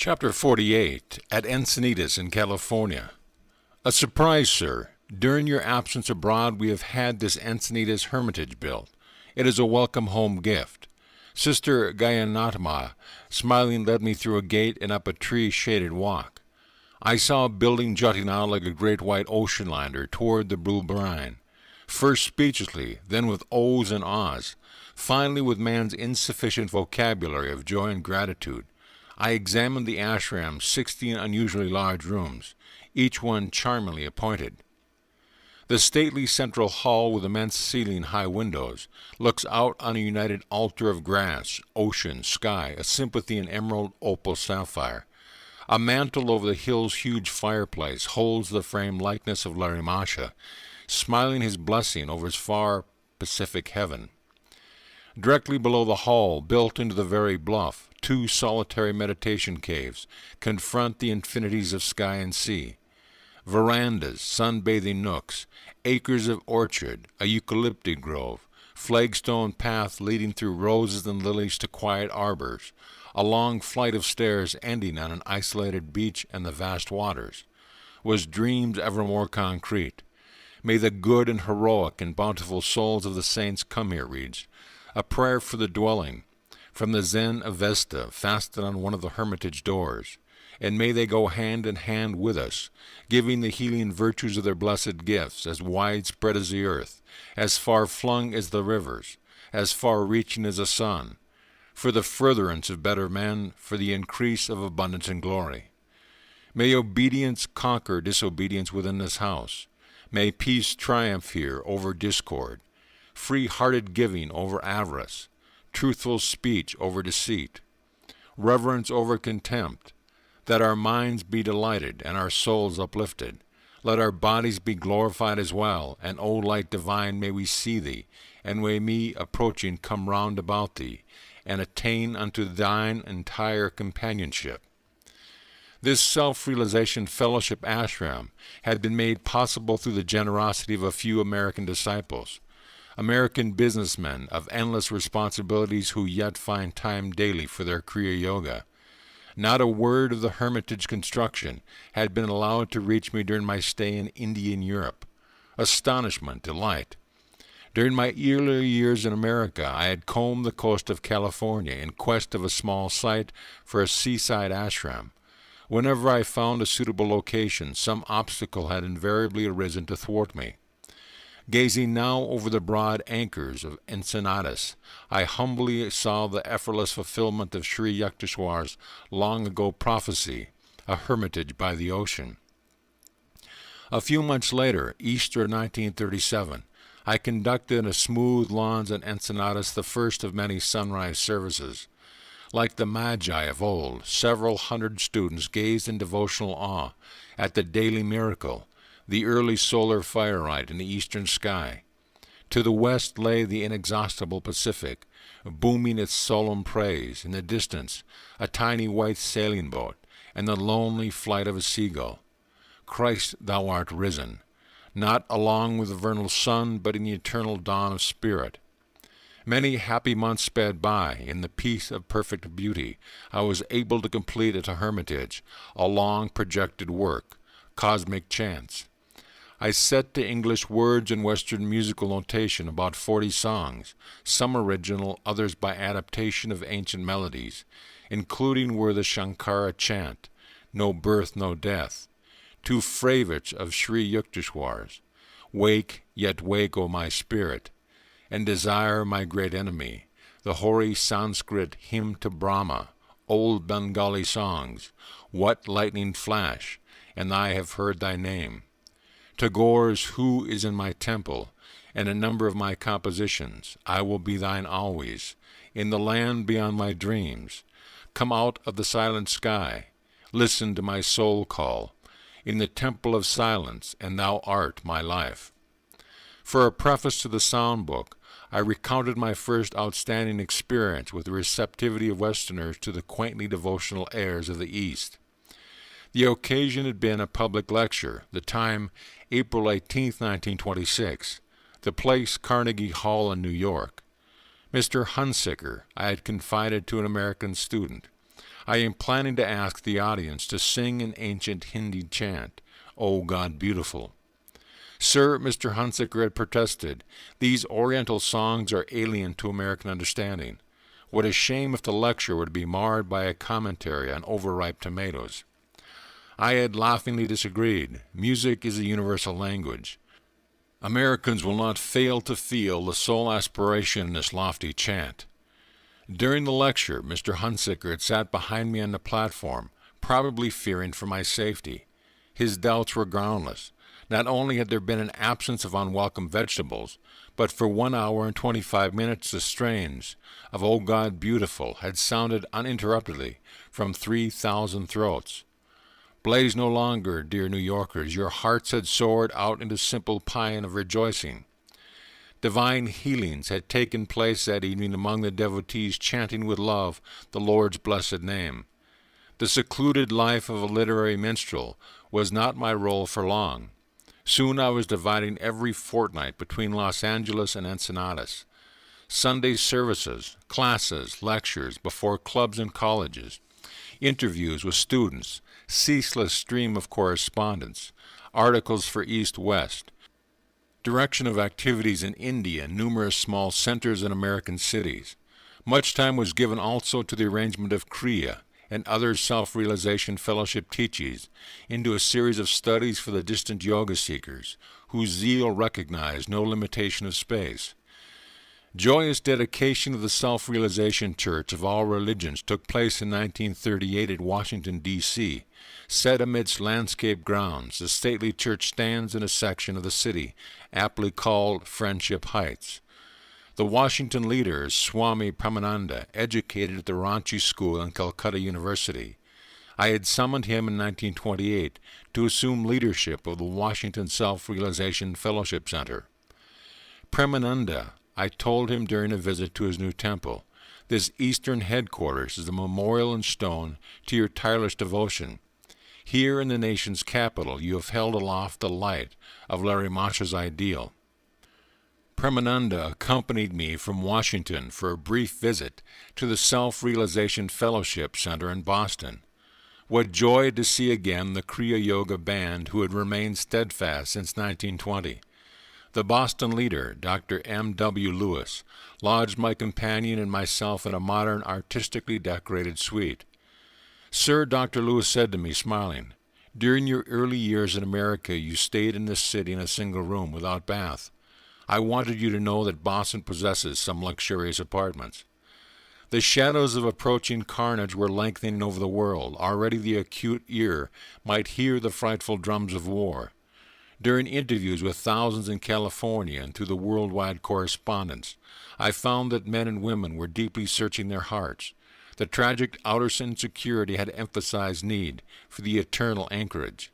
Chapter 48, at Encinitas in California. A surprise, sir. During your absence abroad, we have had this Encinitas hermitage built. It is a welcome home gift. Sister Gayanatma, smiling, led me through a gate and up a tree-shaded walk. I saw a building jutting out like a great white ocean liner toward the blue brine. First speechlessly, then with ohs and ahs, finally with man's insufficient vocabulary of joy and gratitude, I examined the ashram's 16 unusually large rooms, each one charmingly appointed. The stately central hall with immense ceiling-high windows looks out on a united altar of grass, ocean, sky, a sympathy in emerald, opal, sapphire. A mantle over the hill's huge fireplace holds the framed likeness of Larimasha, smiling his blessing over his far Pacific heaven. Directly below the hall, built into the very bluff, 2 solitary meditation caves confront the infinities of sky and sea. Verandas, sun-bathing nooks, acres of orchard, a eucalyptus grove, flagstone path leading through roses and lilies to quiet arbors, a long flight of stairs ending on an isolated beach and the vast waters, was dreams ever more concrete. May the good and heroic and bountiful souls of the saints come here, reads, a prayer for the dwelling, from the Zen Avesta fastened on one of the hermitage doors, and may they go hand in hand with us, giving the healing virtues of their blessed gifts, as widespread as the earth, as far-flung as the rivers, as far-reaching as the sun, for the furtherance of better men, for the increase of abundance and glory. May obedience conquer disobedience within this house. May peace triumph here over discord, free-hearted giving over avarice, truthful speech over deceit, reverence over contempt, that our minds be delighted and our souls uplifted. Let our bodies be glorified as well, and, O light divine, may we see thee, and may me, approaching, come round about thee, and attain unto thine entire companionship. This self-realization fellowship ashram had been made possible through the generosity of a few American disciples, American businessmen of endless responsibilities who yet find time daily for their Kriya Yoga. Not a word of the hermitage construction had been allowed to reach me during my stay in Indian Europe. Astonishment, delight. During my earlier years in America, I had combed the coast of California in quest of a small site for a seaside ashram. Whenever I found a suitable location, some obstacle had invariably arisen to thwart me. Gazing now over the broad anchors of Encinitas, I humbly saw the effortless fulfillment of Sri Yukteswar's long-ago prophecy, a hermitage by the ocean. A few months later, Easter 1937, I conducted in a smooth lawns at Encinitas the first of many sunrise services. Like the Magi of old, several hundred students gazed in devotional awe at the daily miracle, the early solar firelight in the eastern sky. To the west lay the inexhaustible Pacific, booming its solemn praise. In the distance, a tiny white sailing boat, and the lonely flight of a seagull. Christ, thou art risen, not along with the vernal sun, but in the eternal dawn of spirit. Many happy months sped by. In the peace of perfect beauty, I was able to complete at a hermitage a long projected work, Cosmic Chants. I set to English words and Western musical notation about 40 songs, some original, others by adaptation of ancient melodies, including were the Shankara chant, No Birth, No Death, 2 favorites of Sri Yukteswar's, Wake, Yet Wake, O My Spirit, and Desire, My Great Enemy, the hoary Sanskrit hymn to Brahma, old Bengali songs, What Lightning Flash, and I Have Heard Thy Name, Tagore's Who is in My Temple, and a number of my compositions, I Will Be Thine Always, In the Land Beyond My Dreams, Come Out of the Silent Sky, Listen to My Soul Call, In the Temple of Silence, and Thou Art My Life. For a preface to the sound book, I recounted my first outstanding experience with the receptivity of Westerners to the quaintly devotional airs of the East. The occasion had been a public lecture, the time April 18, 1926, the place Carnegie Hall in New York. Mr. Hunsicker I had confided to an American student. I am planning to ask the audience to sing an ancient Hindi chant, O God Beautiful. Sir, Mr. Hunsaker had protested, these Oriental songs are alien to American understanding. What a shame if the lecture were to be marred by a commentary on overripe tomatoes. I had laughingly disagreed. Music is a universal language. Americans will not fail to feel the sole aspiration in this lofty chant. During the lecture, Mr. Hunsaker had sat behind me on the platform, probably fearing for my safety. His doubts were groundless. Not only had there been an absence of unwelcome vegetables, but for 1 hour and 25 minutes the strains of O God Beautiful had sounded uninterruptedly from 3,000 throats. Blaze no longer, dear New Yorkers, your hearts had soared out into simple paean of rejoicing. Divine healings had taken place that evening among the devotees chanting with love the Lord's blessed name. The secluded life of a literary minstrel was not my role for long. Soon I was dividing every fortnight between Los Angeles and Encenadas. Sunday services, classes, lectures before clubs and colleges, interviews with students, ceaseless stream of correspondence, articles for East-West, direction of activities in India, numerous small centers in American cities. Much time was given also to the arrangement of Kriya and other self-realization fellowship teachings into a series of studies for the distant yoga seekers, whose zeal recognized no limitation of space. Joyous dedication of the Self-Realization Church of all religions took place in 1938 at Washington, D.C. Set amidst landscape grounds, the stately church stands in a section of the city aptly called Friendship Heights. The Washington leader is Swami Paramahansa, educated at the Ranchi School and Calcutta University. I had summoned him in 1928 to assume leadership of the Washington Self-Realization Fellowship Center. Paramahansa, I told him during a visit to his new temple, this eastern headquarters is a memorial in stone to your tireless devotion. Here in the nation's capital you have held aloft the light of Larry Mash's ideal. Paramahansa accompanied me from Washington for a brief visit to the Self-Realization Fellowship Center in Boston. What joy to see again the Kriya Yoga band who had remained steadfast since 1920. The Boston leader, Dr. M.W. Lewis, lodged my companion and myself in a modern, artistically decorated suite. Sir, Dr. Lewis said to me, smiling, during your early years in America you stayed in this city in a single room without bath. I wanted you to know that Boston possesses some luxurious apartments. The shadows of approaching carnage were lengthening over the world. Already the acute ear might hear the frightful drums of war. During interviews with thousands in California and through the worldwide correspondence, I found that men and women were deeply searching their hearts. The tragic outer insecurity had emphasized need for the eternal anchorage.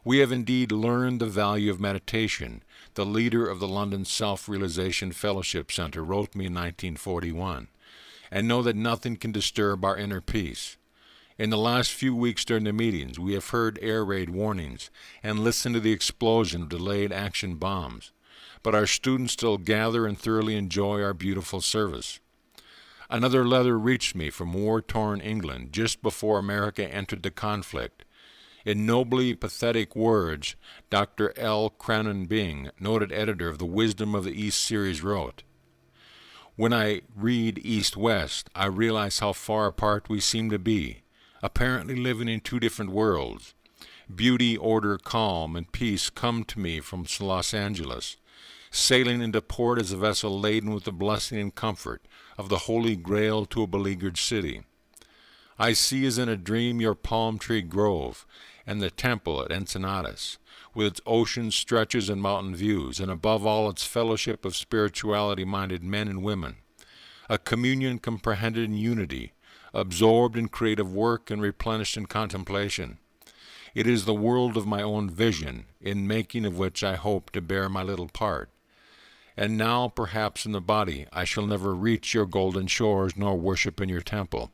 We have indeed learned the value of meditation, the leader of the London Self-Realization Fellowship Center wrote me in 1941, and know that nothing can disturb our inner peace. In the last few weeks during the meetings, we have heard air raid warnings and listened to the explosion of delayed action bombs. But our students still gather and thoroughly enjoy our beautiful service. Another letter reached me from war-torn England just before America entered the conflict. In nobly pathetic words, Dr. L. Crannon Bing, noted editor of the Wisdom of the East series, wrote, when I read East-West, I realize how far apart we seem to be, apparently living in two different worlds. Beauty, order, calm, and peace come to me from Los Angeles. Sailing into port as a vessel laden with the blessing and comfort of the Holy Grail to a beleaguered city. I see as in a dream your palm tree grove and the temple at Encenadas, with its ocean stretches and mountain views, and above all its fellowship of spirituality-minded men and women, a communion comprehended in unity, absorbed in creative work and replenished in contemplation. It is the world of my own vision, in making of which I hope to bear my little part. And now, perhaps in the body, I shall never reach your golden shores nor worship in your temple.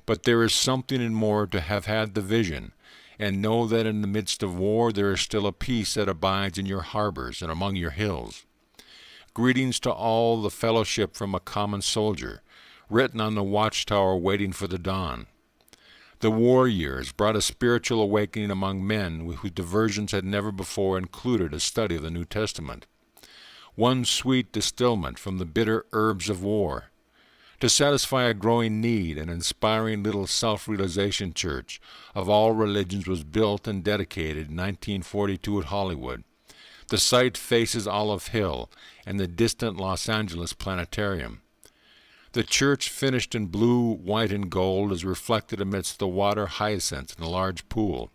But there is something in more to have had the vision, and know that in the midst of war there is still a peace that abides in your harbors and among your hills. Greetings to all the fellowship from a common soldier, written on the watchtower waiting for the dawn. The war years brought a spiritual awakening among men whose diversions had never before included a study of the New Testament. One sweet distilment from the bitter herbs of war. To satisfy a growing need, an inspiring little self-realization church of all religions was built and dedicated in 1942 at Hollywood. The site faces Olive Hill and the distant Los Angeles Planetarium. The church, finished in blue, white, and gold, is reflected amidst the water hyacinths in a large pool.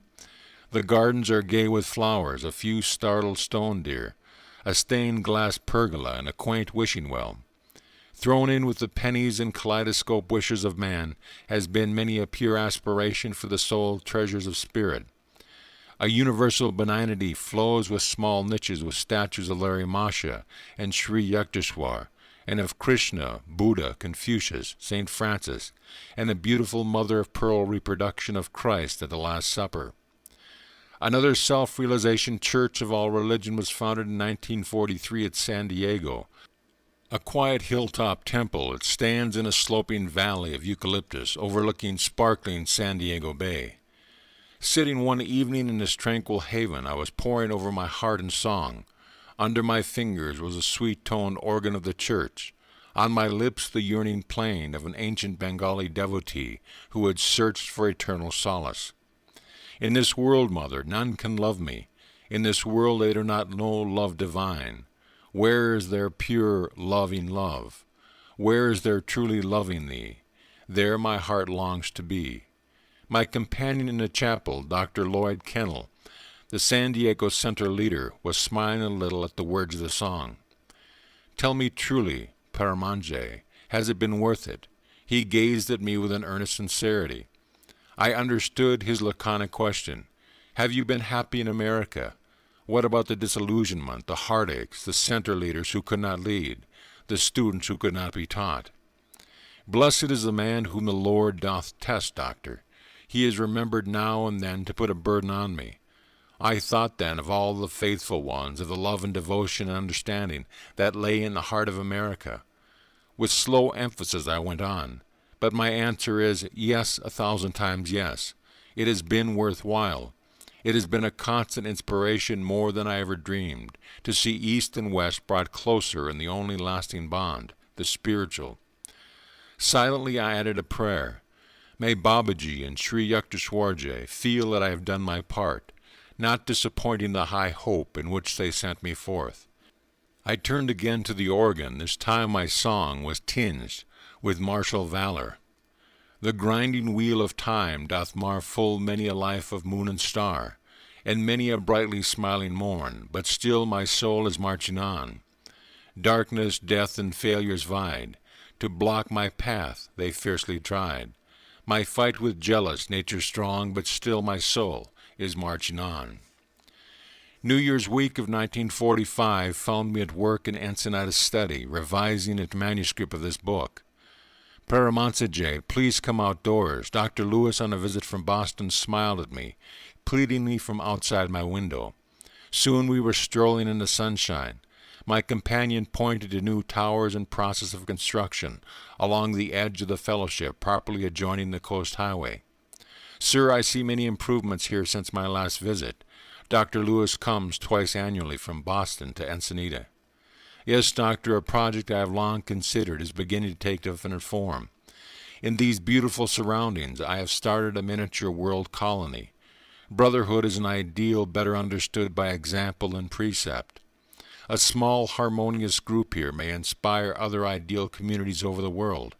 The gardens are gay with flowers, a few startled stone deer, a stained glass pergola, and a quaint wishing well. Thrown in with the pennies and kaleidoscope wishes of man has been many a pure aspiration for the soul treasures of spirit. A universal benignity flows with small niches with statues of Larry Masha and Sri Yukteswar, and of Krishna, Buddha, Confucius, St. Francis, and a beautiful mother-of-pearl reproduction of Christ at the Last Supper. Another self-realization church of all religion was founded in 1943 at San Diego. A quiet hilltop temple, it stands in a sloping valley of eucalyptus overlooking sparkling San Diego Bay. Sitting one evening in this tranquil haven, I was poring over my heart in song. Under my fingers was a sweet-toned organ of the church. On my lips the yearning plaint of an ancient Bengali devotee who had searched for eternal solace. In this world, mother, none can love me. In this world they do not know love divine. Where is their pure, loving love? Where is their truly loving thee? There my heart longs to be. My companion in the chapel, Dr. Lloyd Kennel, the San Diego Center leader, was smiling a little at the words of the song. Tell me truly, Paramahansa, has it been worth it? He gazed at me with an earnest sincerity. I understood his laconic question. Have you been happy in America? What about the disillusionment, the heartaches, the center leaders who could not lead, the students who could not be taught? Blessed is the man whom the Lord doth test, doctor. He is remembered now and then to put a burden on me. I thought then of all the faithful ones, of the love and devotion and understanding that lay in the heart of America. With slow emphasis I went on, but my answer is yes, 1,000 times yes. It has been worthwhile. It has been a constant inspiration more than I ever dreamed, to see East and West brought closer in the only lasting bond, the spiritual. Silently I added a prayer. May Babaji and Sri Yukteswarji feel that I have done my part, not disappointing the high hope in which they sent me forth. I turned again to the organ. This time my song was tinged with martial valor. The grinding wheel of time doth mar full many a life of moon and star, and many a brightly smiling morn, but still my soul is marching on. Darkness, death, and failures vied. To block my path they fiercely tried. My fight with jealous nature strong, but still my soul is marching on. New Year's week of 1945 found me at work in Encinitas study, revising a manuscript of this book. Paramahansa, please come outdoors. Dr. Lewis, on a visit from Boston, smiled at me, pleading me from outside my window. Soon we were strolling in the sunshine. My companion pointed to new towers in process of construction along the edge of the fellowship, properly adjoining the coast highway. Sir, I see many improvements here since my last visit. Dr. Lewis comes twice annually from Boston to Ensenada. Yes, doctor, a project I have long considered is beginning to take definite form. In these beautiful surroundings, I have started a miniature world colony. Brotherhood is an ideal better understood by example and precept. A small, harmonious group here may inspire other ideal communities over the world.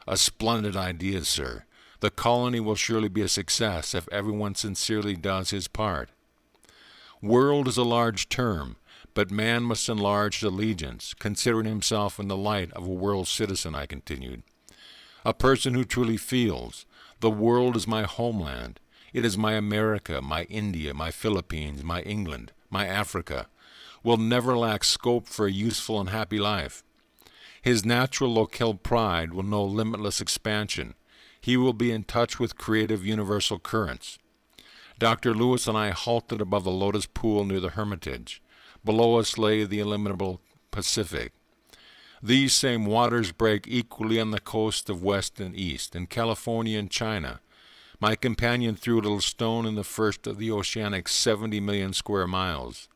A splendid idea, sir. The colony will surely be a success if everyone sincerely does his part. World is a large term, but man must enlarge his allegiance, considering himself in the light of a world citizen, I continued. A person who truly feels, the world is my homeland. It is my America, my India, my Philippines, my England, my Africa, will never lack scope for a useful and happy life. His natural local pride will know limitless expansion. He will be in touch with creative universal currents. Dr. Lewis and I halted above the lotus pool near the Hermitage. Below us lay the illimitable Pacific. These same waters break equally on the coast of West and East, in California and China. My companion threw a little stone in the first of the oceanic 70 million square miles.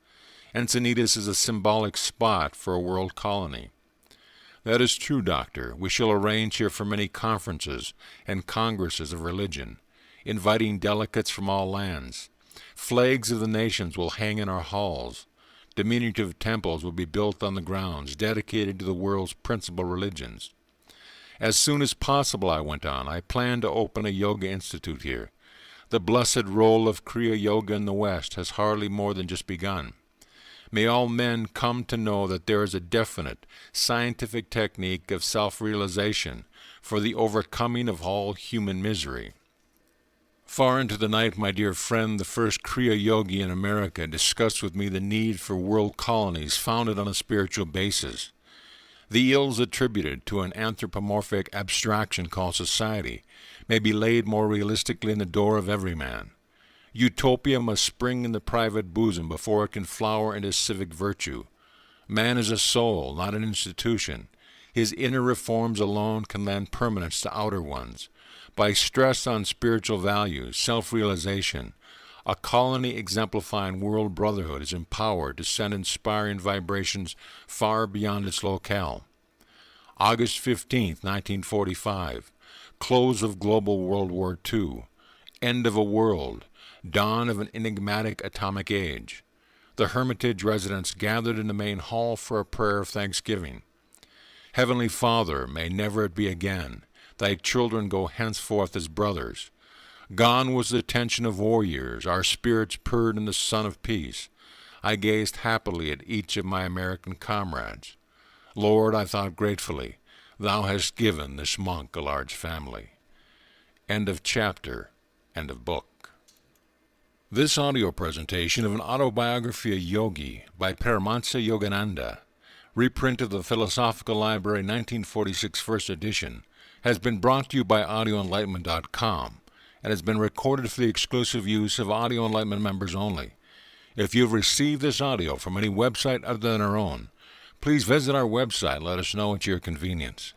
Encinitas is a symbolic spot for a world colony. That is true, Doctor. We shall arrange here for many conferences and congresses of religion, inviting delegates from all lands. Flags of the nations will hang in our halls. Diminutive temples will be built on the grounds, dedicated to the world's principal religions. As soon as possible, I went on, I plan to open a yoga institute here. The blessed role of Kriya Yoga in the West has hardly more than just begun. May all men come to know that there is a definite, scientific technique of self-realization for the overcoming of all human misery. Far into the night, my dear friend, the first Kriya Yogi in America discussed with me the need for world colonies founded on a spiritual basis. The ills attributed to an anthropomorphic abstraction called society may be laid more realistically in the door of every man. Utopia must spring in the private bosom before it can flower into civic virtue. Man is a soul, not an institution. His inner reforms alone can lend permanence to outer ones. By stress on spiritual values, self-realization, a colony exemplifying world brotherhood is empowered to send inspiring vibrations far beyond its locale. August 15, 1945, close of global World War II, end of a world, dawn of an enigmatic atomic age. The Hermitage residents gathered in the main hall for a prayer of thanksgiving. Heavenly Father, may never it be again. Thy children go henceforth as brothers. Gone was the tension of war years, our spirits purred in the sun of peace. I gazed happily at each of my American comrades. Lord, I thought gratefully, Thou hast given this monk a large family. End of chapter, end of book. This audio presentation of an autobiography of Yogi by Paramahansa Yogananda, reprint of the Philosophical Library 1946 first edition, has been brought to you by audioenlightenment.com and has been recorded for the exclusive use of Audio Enlightenment members only. If you've received this audio from any website other than our own, please visit our website and let us know at your convenience.